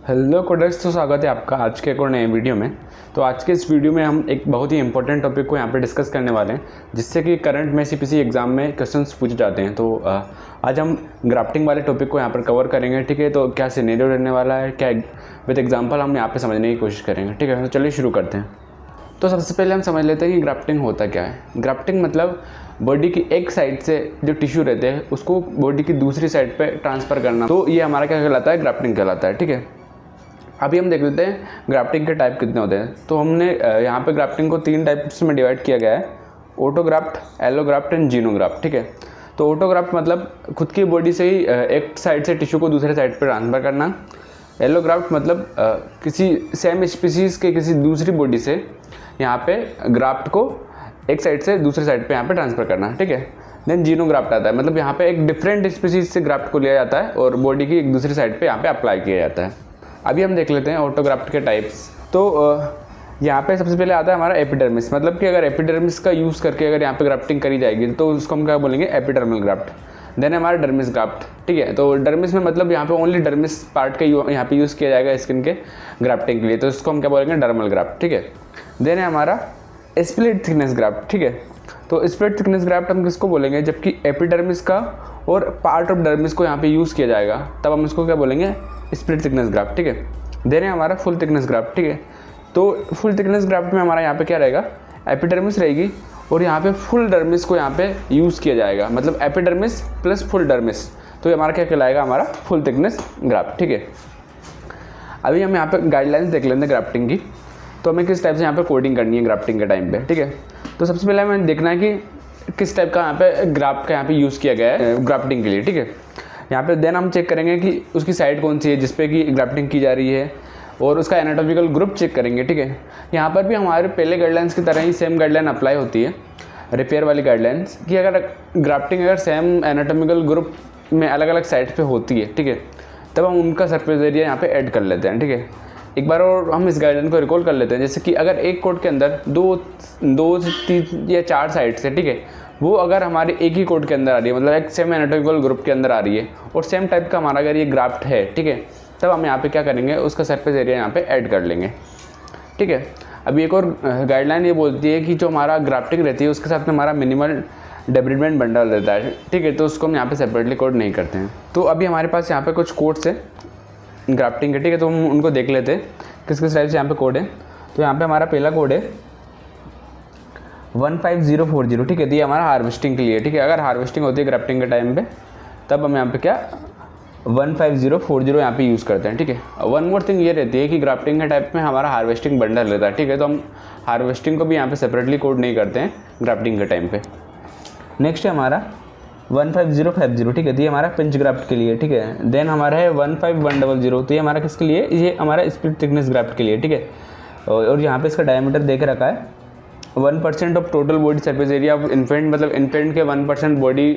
Hello coders, तो स्वागत है आपका आज के एक और नए वीडियो में। तो आज के इस वीडियो में हम एक बहुत ही इंपॉर्टेंट टॉपिक को यहाँ पे डिस्कस करने वाले हैं, जिससे कि करंट में सीपीसी एग्ज़ाम में क्वेश्चंस पूछे जाते हैं। तो आज हम ग्राफ्टिंग वाले टॉपिक को यहाँ पर कवर करेंगे। ठीक है, तो क्या सिनेरियो रहने वाला है, क्या विद एग्जाम्पल हम यहाँ पर समझने की कोशिश करेंगे। ठीक है, तो चलिए शुरू करते हैं। तो सबसे पहले हम समझ लेते हैं कि ग्राफ्टिंग होता क्या है। ग्राफ्टिंग मतलब बॉडी की एक साइड से जो टिश्यू रहते हैं उसको बॉडी की दूसरी साइड पे ट्रांसफ़र करना। तो ये हमारा क्या कहलाता है, ग्राफ्टिंग कहलाता है। ठीक है, अभी हम देख लेते हैं ग्राफ्टिंग के टाइप कितने होते हैं। तो हमने यहाँ पे ग्राफ्टिंग को 3 टाइप्स में डिवाइड किया गया है: ऑटोग्राफ्ट, एलोग्राफ्ट एंड जीनोग्राफ्ट। ठीक है, तो ऑटोग्राफ्ट मतलब खुद की बॉडी से ही एक साइड से टिश्यू को दूसरे साइड पे ट्रांसफ़र करना। एलोग्राफ्ट मतलब किसी सेम स्पीसीज़ के किसी दूसरी बॉडी से यहाँ पे ग्राफ्ट को एक साइड से दूसरे साइड पे यहाँ पे ट्रांसफ़र करना। ठीक है, देन जीनोग्राफ्ट आता है, मतलब यहाँ पे एक डिफरेंट स्पीसीज से ग्राफ्ट को लिया जाता है और बॉडी की एक दूसरी साइड पे यहाँ पे अप्लाई किया जाता है। अभी हम देख लेते हैं ऑटोग्राफ्ट के टाइप्स। तो यहाँ पे सबसे पहले आता है हमारा एपिडर्मिस, मतलब कि अगर एपिडर्मिस का यूज़ करके अगर यहाँ पे ग्राफ्टिंग करी जाएगी तो उसको हम क्या बोलेंगे, एपिडर्मल ग्राफ्ट। देन हमारा डर्मिस ग्राफ्ट। ठीक है, तो डर्मिस में मतलब यहाँ पे ओनली डर्मिस पार्ट का यहाँ पे यूज़ किया जाएगा स्किन के ग्राफ्टिंग के लिए, तो इसको हम क्या बोलेंगे, डर्मल ग्राफ्ट। ठीक है, देन है हमारा स्प्लिट थिकनेस ग्राफ्ट। ठीक है, तो स्प्लिट थिकनेस ग्राफ्ट हम किसको बोलेंगे, जबकि एपिडर्मिस का और पार्ट ऑफ डर्मिस को यहाँ पे यूज़ किया जाएगा तब हम इसको क्या बोलेंगे, स्प्लिट थिकनेस ग्राफ्ट। ठीक है, देन है हमारा फुल थिकनेस ग्राफ्ट। ठीक है, तो फुल थिकनेस ग्राफ्ट में हमारा यहाँ पे क्या रहेगा, एपिडर्मिस रहेगी और यहाँ पे फुल डर्मिस को यहाँ पे यूज़ किया जाएगा, मतलब एपिडर्मिस प्लस फुल डर्मिस, तो ये हमारा क्या कहलाएगा, हमारा फुल थिकनेस ग्राफ्ट। ठीक है, अभी हम यहाँ पे गाइडलाइंस देख लेते हैं ग्राफ्टिंग की। तो हमें किस टाइप से यहाँ पे कोडिंग करनी है ग्राफ्टिंग के टाइम पे। ठीक है, तो सबसे पहले हमें देखना है कि किस टाइप का यहाँ पे ग्राफ्ट का यहाँ पे यूज़ किया गया है ग्राफ्टिंग के लिए। ठीक है, यहाँ पे देन हम चेक करेंगे कि उसकी साइड कौन सी है जिसपे कि ग्राफ्टिंग की जा रही है और उसका एनाटॉमिकल ग्रुप चेक करेंगे। ठीक है, यहाँ पर भी हमारे पहले गाइडलाइंस की तरह ही सेम गाइडलाइन अप्लाई होती है, रिपेयर वाली गाइडलाइंस, कि अगर ग्राफ्टिंग अगर सेम एनाटॉमिकल ग्रुप में अलग अलग साइड पे होती है, ठीक है, तब हम उनका सरफेस एरिया यहाँ पे ऐड कर लेते हैं। ठीक है, एक बार और हम इस गाइडलाइन को रिकॉल कर लेते हैं, जैसे कि अगर एक कोड के अंदर दो से 3 या 4 साइड से, ठीक है, वो अगर हमारे एक ही कोड के अंदर आ रही है, मतलब एक सेम एनाटॉमिकल ग्रुप के अंदर आ रही है और सेम टाइप का हमारा अगर ये ग्राफ्ट है, ठीक है, तब हम यहाँ पे क्या करेंगे, उसका सरफेस एरिया यहाँ पे ऐड कर लेंगे। ठीक है, अभी एक और गाइडलाइन ये बोलती है कि जो हमारा ग्राफ्टिंग रहती है उसके साथ में हमारा मिनिमल डेब्रिडमेंट बंडल रहता है। ठीक है, तो उसको हम यहाँ पे सेपरेटली कोड नहीं करते हैं। तो अभी हमारे पास यहाँ पे कुछ कोड्स है ग्राफ्टिंग के। ठीक है, तो हम उनको देख लेते हैं किस किस टाइप से यहाँ पे कोड है। तो यहाँ पे हमारा पहला कोड है 15040। ठीक है, तो ये हमारा हार्वेस्टिंग के लिए। ठीक है, अगर हार्वेस्टिंग होती है ग्राफ्टिंग के टाइम पे तब हम यहाँ पे क्या 15040 यहाँ पे यूज़ करते हैं। ठीक है, वन मोर थिंग ये रहती है कि ग्राफ्टिंग के टाइप में हमारा हार्वेस्टिंग बंडल रहता है। ठीक है, तो हम हार्वेस्टिंग को भी यहाँ पे सेपरेटली कोड नहीं करते हैं ग्राफ्टिंग के टाइम पे। नेक्स्ट है हमारा 15050। ठीक है, तो ये हमारा पिंच ग्राफ्ट के लिए। ठीक है, देन हमारा है 15100, तो ये हमारा किसके लिए, ये हमारा स्प्लिट थिकनेस ग्राफ्ट के लिए। ठीक है, और यहाँ पे इसका डायमीटर देख रखा है 1% of total body surface area of infant, मतलब इन्फेंट के 1% बॉडी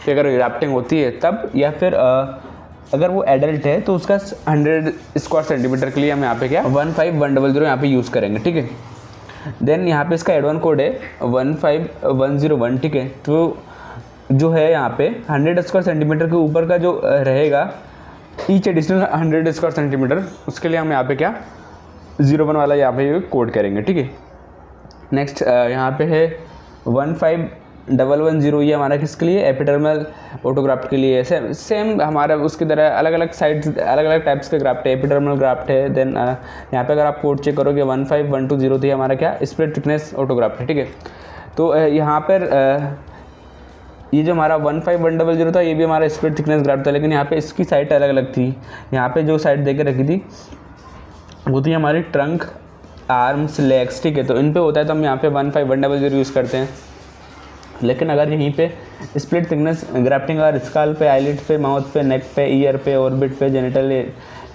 पे अगर ग्राफ्टिंग होती है तब, या फिर अगर वो एडल्ट है तो उसका 100 स्क्वायर सेंटीमीटर के लिए हम यहाँ पे क्या 15100 यहाँ पे यूज़ करेंगे। ठीक है, देन यहाँ पे इसका एड ऑन कोड है 15101। ठीक है, तो जो है यहाँ पे 100 स्क्वायर सेंटीमीटर के ऊपर का जो रहेगा ईच एडिशनल 100 स्क्वायर सेंटीमीटर, उसके लिए हम यहाँ पे क्या 01 वाला यहाँ पे कोड करेंगे। ठीक है, नेक्स्ट यहाँ पे है 15110, ये हमारा किसके लिए, एपिडर्मल ऑटोग्राफ्ट के लिए। सेम हमारा उसकी तरह अलग अलग साइड्स, अलग अलग टाइप्स के ग्राफ्ट है, एपिडर्मल ग्राफ्ट है। देन यहाँ पे अगर आप कोड चेक करोगे 15120, तो ये हमारा क्या स्प्लिट थिकनेस ऑटोग्राफ्ट है। ठीक है, तो यहाँ पर ये जो हमारा 15100 था ये भी हमारा स्प्लिट थिकनेस ग्राफ्ट था, लेकिन यहाँ पे इसकी साइड अलग अलग थी। यहाँ पे जो साइड देके रखी थी वो थी हमारी ट्रंक, आर्म्स, लेग्स। ठीक है, तो इन पे होता है तो हम यहाँ पे 15100 यूज़ करते हैं। लेकिन अगर यहीं पे स्प्लिट थिकनेस ग्राफ्टिंग अगर स्काल पे, आईलिड पे, माउथ पे, नेक पे, ईयर पे, ऑर्बिट पे, genital,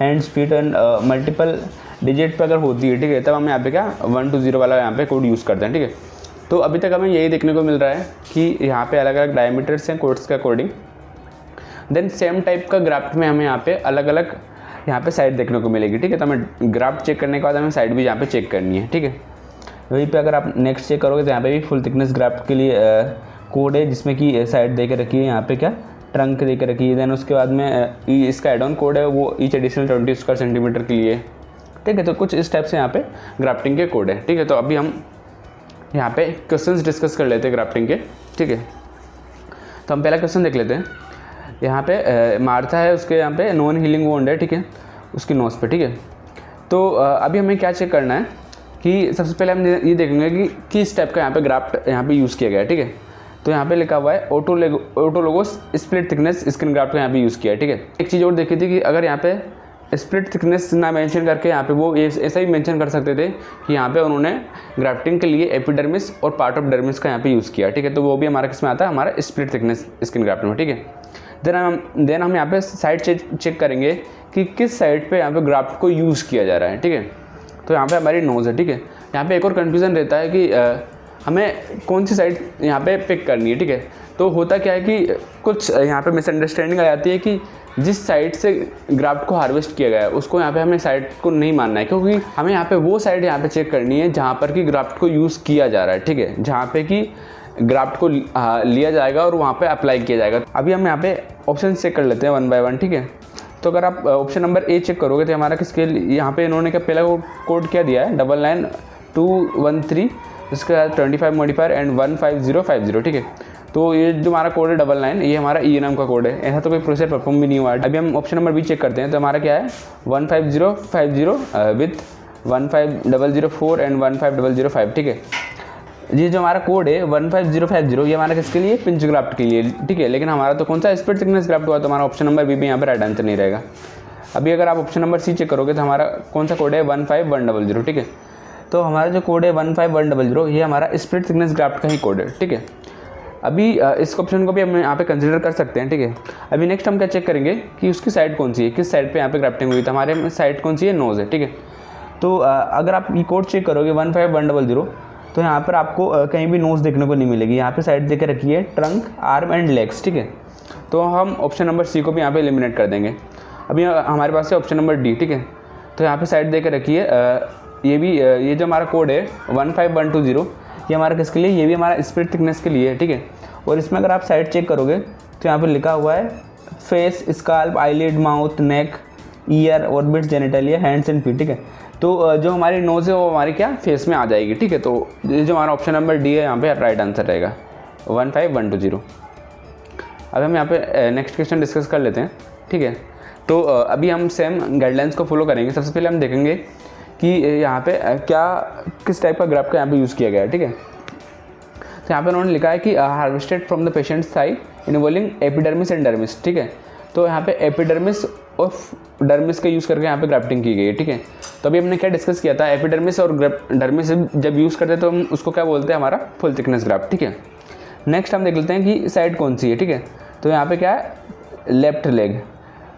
hands, feet and multiple digit पे अगर होती है, ठीक है, तब हम यहाँ पे क्या 120 वाला यहाँ पे कोड यूज़ करते हैं। ठीक है, तो अभी तक हमें यही देखने को मिल रहा है कि यहाँ पे अलग अलग डायमीटर्स हैं कोड्स के अकॉर्डिंग। देन सेम टाइप का ग्राफ्ट में हमें यहाँ पे अलग अलग यहाँ पे साइड देखने को मिलेगी। ठीक है, तो हमें ग्राफ्ट चेक करने के बाद हमें साइड भी यहाँ पे चेक करनी है। ठीक है, वहीं पे अगर आप नेक्स्ट चेक करोगे तो यहाँ पे भी फुल थिकनेस ग्राफ्ट के लिए कोड है, जिसमें कि साइड दे के रखी है यहाँ पे क्या ट्रंक देकर रखी है। देन उसके बाद में इसका एड ऑन कोड है वो ईच एडिशनल 20 स्क्वायर सेंटीमीटर के लिए, ठीक है। तो कुछ इस टाइप से यहाँ पे ग्राफ्टिंग के कोड है, ठीक है। तो अभी हम यहाँ पे क्वेश्चंस डिस्कस कर लेते हैं ग्राफ्टिंग के, ठीक है। तो हम पहला क्वेश्चन देख लेते हैं। यहाँ पे मार्था है, उसके यहाँ पे नॉन हीलिंग वोंड है, ठीक है, उसकी नोज़ पे, ठीक है। तो अभी हमें क्या चेक करना है कि सबसे पहले हम ये देखेंगे कि किस टाइप का यहाँ पे ग्राफ्ट यहाँ पे यूज़ किया गया है, ठीक है। तो यहाँ पे लिखा हुआ है autologous split thickness skin graft का यहाँ पे यूज़ किया है, ठीक है। एक चीज़ और देखी थी कि अगर यहाँ पे स्प्लिट थिकनेस ना मेंशन करके यहाँ पे वो ऐसा ही मेंशन कर सकते थे कि यहाँ पे उन्होंने ग्राफ्टिंग के लिए एपिडर्मिस और पार्ट ऑफ डर्मिस का यहाँ पे यूज़ किया, ठीक है। तो वो भी हमारा किस में आता है, हमारा स्प्लिट थिकनेस स्किन ग्राफ्ट में, ठीक है। देन हम यहाँ पे साइड चेक करेंगे कि किस साइड पे यहाँ पे ग्राफ्ट को यूज़ किया जा रहा है, ठीक है। तो यहाँ पे हमारी नोज़ है, ठीक है। यहाँ पे एक और कन्फ्यूज़न रहता है कि हमें कौन सी साइड यहाँ पे पिक करनी है, ठीक है। तो होता क्या है कि कुछ यहाँ पे मिसअंडरस्टैंडिंग आ जाती है कि जिस साइड से ग्राफ्ट को हार्वेस्ट किया गया है उसको यहाँ पे हमें साइड को नहीं मानना है, क्योंकि हमें यहाँ पे वो साइड यहाँ पे चेक करनी है जहाँ पर कि ग्राफ्ट को यूज़ किया जा रहा है, ठीक है, जहाँ पे कि ग्राफ्ट को लिया जाएगा और वहाँ पे अप्लाई किया जाएगा। अभी हम यहाँ पे ऑप्शन चेक कर लेते हैं 1 बाय 1, ठीक है। तो अगर आप ऑप्शन नंबर ए चेक करोगे तो हमारा किसके यहाँ पे इन्होंने क्या पहला कोड क्या दिया है, 99213, इसके बाद 25 मॉडिफायर एंड 15050, ठीक है। तो ये जो हमारा कोड है 99, ये हमारा ENM का कोड है। ऐसा तो कोई प्रोसेस परफॉर्म भी नहीं हुआ है। अभी हम ऑप्शन नंबर बी चेक करते हैं। तो हमारा क्या है 15050 विथ 15004 एंड 15005, ठीक है। ये जो हमारा कोड है 15050 ये हमारा किसके लिए, पिंच ग्राफ्ट के लिए, ठीक है। लेकिन हमारा तो कौन सा स्प्लिट थिकनेस ग्राफ्ट हुआ, तो हमारा ऑप्शन नंबर बी भी यहाँ पर राइट आंसर नहीं रहेगा। अभी अगर आप ऑप्शन नंबर सी चेक करोगे तो हमारा कौन सा कोड है 15100, ठीक है। तो हमारा जो कोड है 15100 ये हमारा स्प्लिट थिकनेस ग्राफ्ट का ही कोड है, ठीक है। अभी इस ऑप्शन को भी हम यहाँ पे कंसिडर कर सकते हैं, ठीक है। अभी नेक्स्ट हम क्या चेक करेंगे कि उसकी साइड कौन सी है, किस साइड पे यहाँ पे ग्राफ्टिंग हुई। तो हमारे साइड कौन सी है, नोज़ है, ठीक है। तो अगर आप ये कोड चेक करोगे 15100 तो यहाँ पर आपको कहीं भी नोज़ देखने को नहीं मिलेगी। यहाँ पे साइड देकर रखी है ट्रंक, आर्म एंड लेग्स, ठीक है। तो हम ऑप्शन नंबर सी को भी यहाँ पे एलिमिनेट कर देंगे। अभी हमारे पास है ऑप्शन नंबर डी, ठीक है। तो यहाँ पे साइड देकर रखी है ये जो हमारा कोड है 15120 ये हमारा किसके लिए, ये भी हमारा स्प्लिट थिकनेस के लिए है, ठीक है। और इसमें अगर आप साइड चेक करोगे तो यहाँ पर लिखा हुआ है face, scalp, eyelid, mouth, neck, year, orbits, genitalia, hands and feet, ठीक है। तो जो हमारी नोज़ है वो हमारी क्या फेस में आ जाएगी, ठीक है। तो ये जो हमारा ऑप्शन नंबर डी है यहाँ पे राइट आंसर रहेगा 15120। अब हम यहाँ पे नेक्स्ट क्वेश्चन डिस्कस कर लेते हैं, ठीक है। तो अभी हम सेम गाइडलाइंस को फॉलो करेंगे। सबसे पहले हम देखेंगे कि यहाँ पे क्या किस टाइप का ग्राफ का यहाँ पे यूज़ किया गया है, ठीक है। तो यहाँ पे उन्होंने लिखा है कि harvested from the patient side involving epidermis and dermis, ठीक है। तो यहाँ पे एपिडर्मिस और डर्मिस का यूज़ करके यहाँ पे ग्राफ्टिंग की गई है, ठीक है। तो अभी हमने क्या डिस्कस किया था, एपिडर्मिस और डर्मिस जब यूज़ करते हैं तो हम उसको क्या बोलते हैं, हमारा फुल थिकनेस ग्राफ्ट, ठीक है। नेक्स्ट हम देख लेते हैं कि साइड कौन सी है, ठीक है। तो यहाँ पे क्या है, left leg,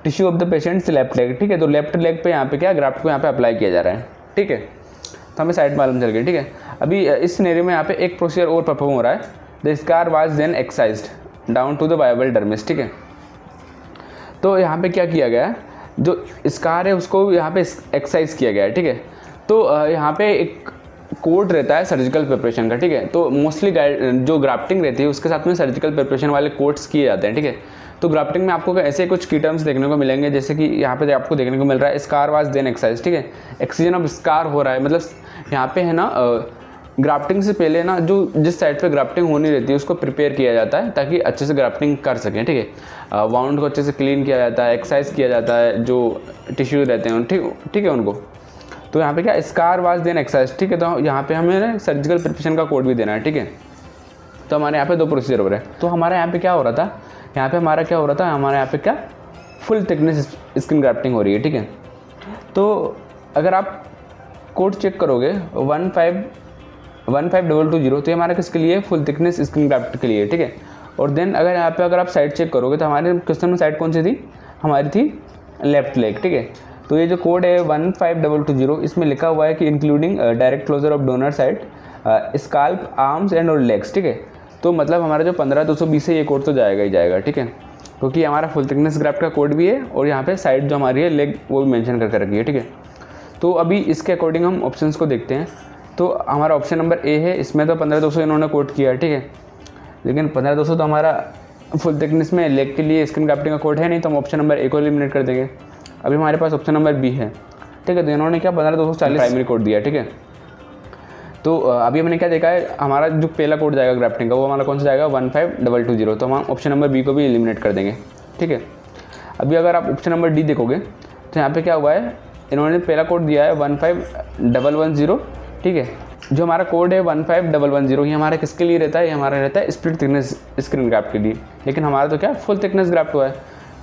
tissue of the patients left leg, ठीक है। तो लेफ्ट लेग पे यहाँ पे क्या ग्राफ्ट को यहाँ पे अप्लाई किया जा रहा है, ठीक है। तो हमें साइड मालूम चल गई, ठीक है। अभी इस सिनेरियो में यहाँ पे एक प्रोसीजर और परफॉर्म हो रहा है, the scar was then excised down to the viable dermis, ठीक है। तो यहाँ पे क्या किया गया है, जो स्कार है उसको यहाँ पे एक्सरसाइज किया गया है, ठीक है। तो यहाँ पे एक कोड रहता है सर्जिकल प्रिपरेशन का, ठीक है। तो मोस्टली जो ग्राफ्टिंग रहती है उसके साथ में सर्जिकल प्रिपरेशन वाले कोड्स किए जाते हैं, ठीक है। तो ग्राफ्टिंग में आपको ऐसे कुछ की टर्म्स देखने को मिलेंगे, जैसे कि यहाँ पे आपको देखने को मिल रहा है स्कार वाज देन एक्सरसाइज, ठीक है। एक्सीजन ऑफ स्कार हो रहा है, मतलब यहाँ पे है ना ग्राफ्टिंग से पहले ना जो जिस साइड पे ग्राफ्टिंग होनी रहती है उसको प्रिपेयर किया जाता है ताकि अच्छे से ग्राफ्टिंग कर सकें, ठीक है। वाउंड को अच्छे से क्लीन किया जाता है, एक्सरसाइज किया जाता है, जो टिश्यू रहते हैं ठीक है उनको। तो यहाँ पे क्या स्कार वाज देन एक्सरसाइज, ठीक है। तो यहाँ पे हमें सर्जिकल प्रिपरेशन का कोड भी देना है, ठीक है। तो हमारे यहाँ पे दो प्रोसीजर हो रहे हैं। तो हमारे यहाँ पे क्या हो रहा था, यहाँ पे हमारा क्या हो रहा था, हमारे यहाँ पे क्या फुल थिकनेस स्किन ग्राफ्टिंग हो रही है, ठीक है। तो अगर आप कोड चेक करोगे 15220 तो ये हमारा किसके लिए, फुल थिकनेस स्किन ग्राफ्ट के लिए, ठीक है। और देन अगर आप साइड चेक करोगे तो हमारे क्वेश्चन में साइड कौन सी थी, हमारी थी लेफ्ट लेग, ठीक है। तो ये जो कोड है 15220 इसमें लिखा हुआ है कि including direct closure of donor side, scalp, arms and और लेग्स, ठीक है। तो मतलब हमारा जो 15220 है ये कोड तो जाएगा ही जाएगा, ठीक है, क्योंकि हमारा फुल थिकनेस ग्राफ्ट का कोड भी है और यहाँ पे साइड जो हमारी है लेग वो भी मेंशन करके रखी है, ठीक है। तो अभी इसके अकॉर्डिंग हम ऑप्शंस को देखते हैं। तो हमारा ऑप्शन नंबर ए है, इसमें तो 15200 इन्होंने कोड किया है, ठीक है। लेकिन 15200 तो हमारा फुल थिकनेस में लेग के लिए स्क्रीन ग्राफ्टिंग का कोड है नहीं, तो हम ऑप्शन नंबर ए को एलिमिनेट कर देंगे। अभी हमारे पास ऑप्शन नंबर बी है, ठीक है। तो इन्होंने क्या 15,240 प्राइमरी कोड दिया, ठीक है। तो अभी हमने क्या देखा है, हमारा जो पहला कोड जाएगा ग्राफ्टिंग का वो हमारा कौन सा जाएगा 15220, तो हम ऑप्शन नंबर बी को भी एलिमिनेट कर देंगे, ठीक है। अभी अगर आप ऑप्शन नंबर डी देखोगे तो यहाँ पे क्या हुआ है, इन्होंने पहला कोड दिया है 15110, ठीक है। जो हमारा कोड है 15110 ये हमारा किसके लिए रहता है, ये हमारा रहता है स्प्लिट थिकनेस स्क्रीन ग्राफ्ट के लिए, लेकिन हमारा तो क्या फुल थिकनेस ग्राफ्ट हुआ है,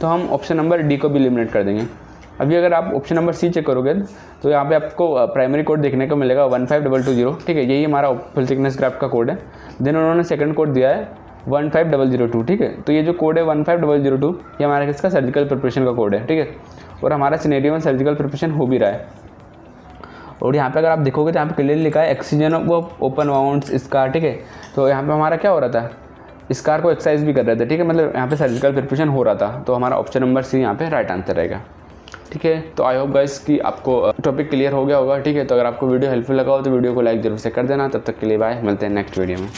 तो हम ऑप्शन नंबर डी को भी एलिमिनेट कर देंगे। अभी अगर आप ऑप्शन नंबर सी चेक करोगे तो यहाँ पे आपको प्राइमरी कोड देखने को मिलेगा 15220, ठीक है। यही हमारा फुल थिकनेस ग्राफ्ट का कोड है। देन उन्होंने सेकंड कोड दिया है 15002, ठीक है। तो ये जो कोड है 15002 ये हमारा किसका सर्जिकल प्रिपरेशन का कोड है, ठीक है। और हमारा सिनेरियो में सर्जिकल प्रिपरेशन हो भी रहा है। और यहाँ पे अगर आप देखोगे तो यहाँ पे क्लियरली लिखा है excision of open wounds scar, ठीक है। तो यहाँ पे हमारा क्या हो रहा था, स्कार को एक्सरसाइज भी कर रहे थे, ठीक है। मतलब यहाँ पे सर्जिकल प्रिपरेशन हो रहा था, तो हमारा ऑप्शन नंबर सी यहाँ पे राइट आंसर रहेगा, ठीक है। तो आई होप गाइस कि आपको टॉपिक क्लियर हो गया होगा, ठीक है। तो अगर आपको वीडियो हेल्पफुल लगा हो तो वीडियो को लाइक जरूर से कर देना। तब तक के लिए बाय, मिलते हैं नेक्स्ट वीडियो में।